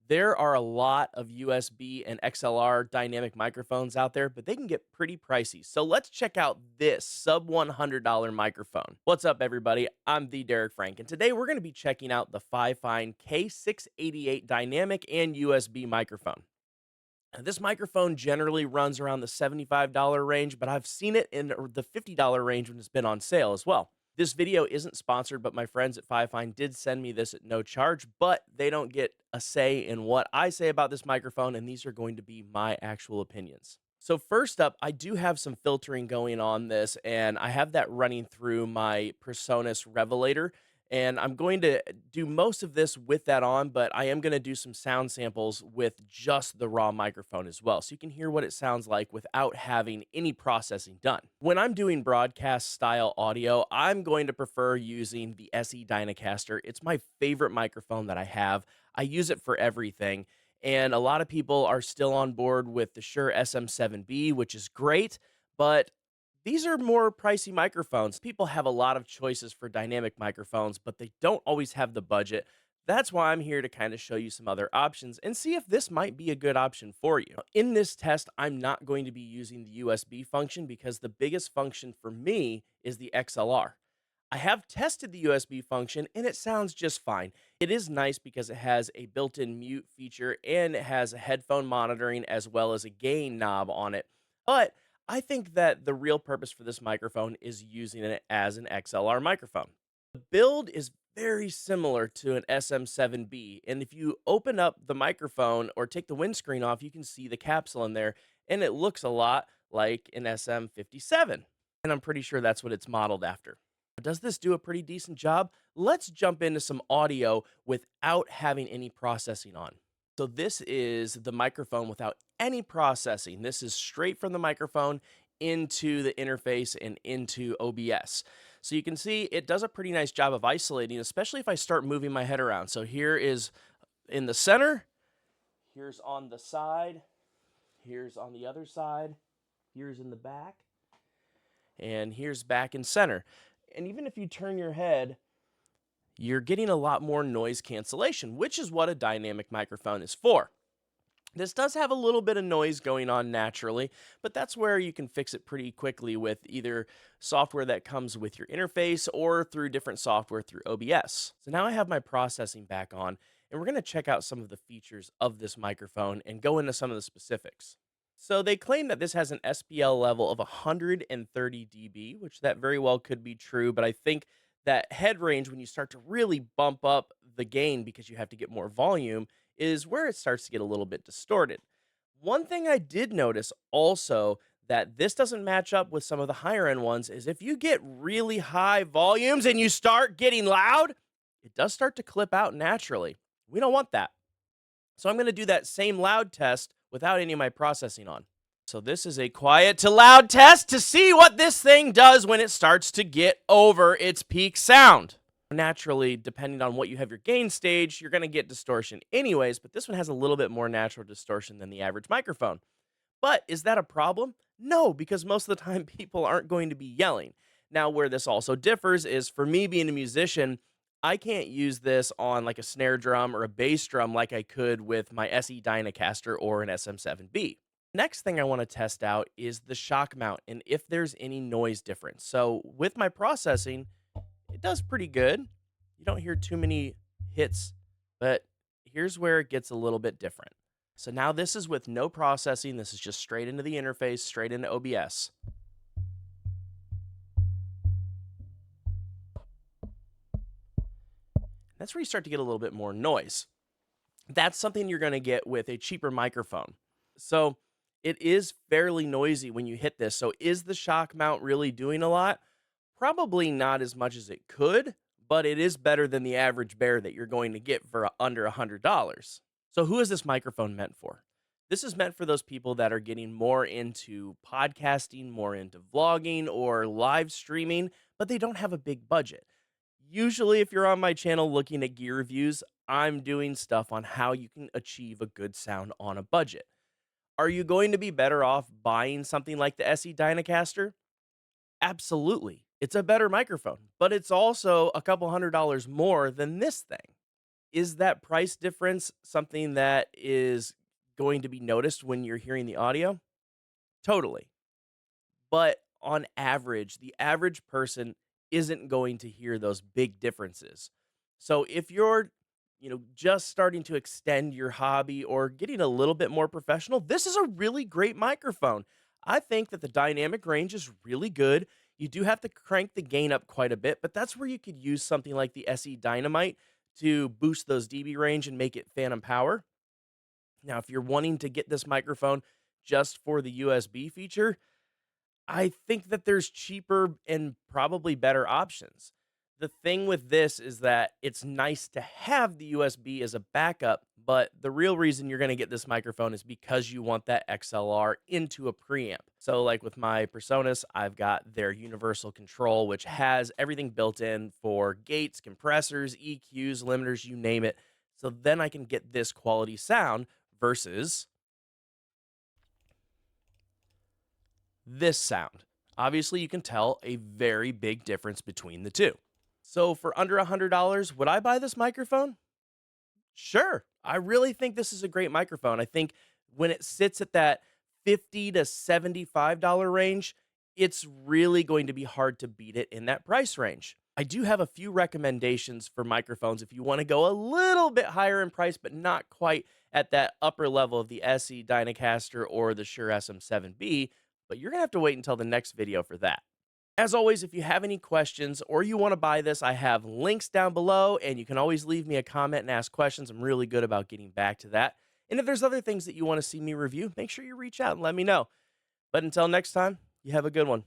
There are a lot of USB and XLR dynamic microphones out there, but they can get pretty pricey. So let's check out this sub $100 microphone. What's up, everybody? I'm the Derek Frank, and today we're going to be checking out the Fifine K688 dynamic and USB microphone. Now, this microphone generally runs around the $75 range, but I've seen it in the $50 range when it's been on sale as well. This video isn't sponsored, but my friends at Fifine did send me this at no charge, but they don't get a say in what I say about this microphone, and these are going to be my actual opinions. So first up, I do have some filtering going on this, and I have that running through my Presonus Revelator, and I'm going to do most of this with that on, but I am going to do some sound samples with just the raw microphone as well, so you can hear what it sounds like without having any processing done. When I'm doing broadcast style audio, I'm going to prefer using the SE Dynacaster. It's my favorite microphone that I have. I use it for everything, and a lot of people are still on board with the Shure SM7B, which is great, but these are more pricey microphones. People have a lot of choices for dynamic microphones, but they don't always have the budget. That's why I'm here to kind of show you some other options and see if this might be a good option for you. In this test, I'm not going to be using the USB function because the biggest function for me is the XLR. I have tested the USB function and it sounds just fine. It is nice because it has a built-in mute feature and it has a headphone monitoring as well as a gain knob on it. But I think that the real purpose for this microphone is using it as an XLR microphone. The build is very similar to an SM7B, and if you open up the microphone or take the windscreen off, you can see the capsule in there, and it looks a lot like an SM57. And I'm pretty sure that's what it's modeled after. Does this do a pretty decent job? Let's jump into some audio without having any processing on. So this is the microphone without any processing. This is straight from the microphone into the interface and into OBS. So you can see it does a pretty nice job of isolating, especially if I start moving my head around. So here is in the center, here's on the side, here's on the other side, here's in the back, and here's back in center. And even if you turn your head, you're getting a lot more noise cancellation, which is what a dynamic microphone is for. This does have a little bit of noise going on naturally, but that's where you can fix it pretty quickly with either software that comes with your interface or through different software through OBS. So now I have my processing back on, and we're going to check out some of the features of this microphone and go into some of the specifics. So they claim that this has an SPL level of 130 dB, which that very well could be true, but I think that head range, when you start to really bump up the gain because you have to get more volume, is where it starts to get a little bit distorted. One thing I did notice also that this doesn't match up with some of the higher end ones is if you get really high volumes and you start getting loud, it does start to clip out naturally. We don't want that. So I'm going to do that same loud test without any of my processing on. So this is a quiet to loud test to see what this thing does when it starts to get over its peak sound. Naturally, depending on what you have your gain stage, you're going to get distortion anyways, but this one has a little bit more natural distortion than the average microphone. But is that a problem? No, because most of the time people aren't going to be yelling. Now, where this also differs is for me being a musician, I can't use this on like a snare drum or a bass drum like I could with my SE Dynacaster or an SM7B. Next thing I want to test out is the shock mount and if there's any noise difference. So with my processing, it does pretty good. You don't hear too many hits, but here's where it gets a little bit different. So now this is with no processing. This is just straight into the interface, straight into OBS. That's where you start to get a little bit more noise. That's something you're going to get with a cheaper microphone. So it is fairly noisy when you hit this. So is the shock mount really doing a lot? Probably not as much as it could, but it is better than the average bear that you're going to get for under $100. So who is this microphone meant for? This is meant for those people that are getting more into podcasting, more into vlogging or live streaming, but they don't have a big budget. Usually, if you're on my channel looking at gear reviews, I'm doing stuff on how you can achieve a good sound on a budget. Are you going to be better off buying something like the SE Dynacaster? Absolutely. It's a better microphone, but it's also a couple $100 more than this thing. Is that price difference something that is going to be noticed when you're hearing the audio? Totally. But on average, the average person isn't going to hear those big differences. So if you're, just starting to extend your hobby or getting a little bit more professional, this is a really great microphone. I think that the dynamic range is really good. You do have to crank the gain up quite a bit, but that's where you could use something like the SE Dynamite to boost those dB range and make it phantom power. Now, if you're wanting to get this microphone just for the USB feature, I think that there's cheaper and probably better options. The thing with this is that it's nice to have the USB as a backup, but the real reason you're going to get this microphone is because you want that XLR into a preamp. So, like with my Personas, I've got their universal control, which has everything built in for gates, compressors, EQs, limiters, you name it. So then I can get this quality sound versus this sound. Obviously, you can tell a very big difference between the two. So, for under $100, would I buy this microphone? Sure. I really think this is a great microphone. I think when it sits at that $50 to $75 range, it's really going to be hard to beat it in that price range. I do have a few recommendations for microphones if you want to go a little bit higher in price, but not quite at that upper level of the SE Dynacaster or the Shure SM7B, but you're going to have to wait until the next video for that. As always, if you have any questions or you want to buy this, I have links down below, and you can always leave me a comment and ask questions. I'm really good about getting back to that. And if there's other things that you want to see me review, make sure you reach out and let me know. But until next time, you have a good one.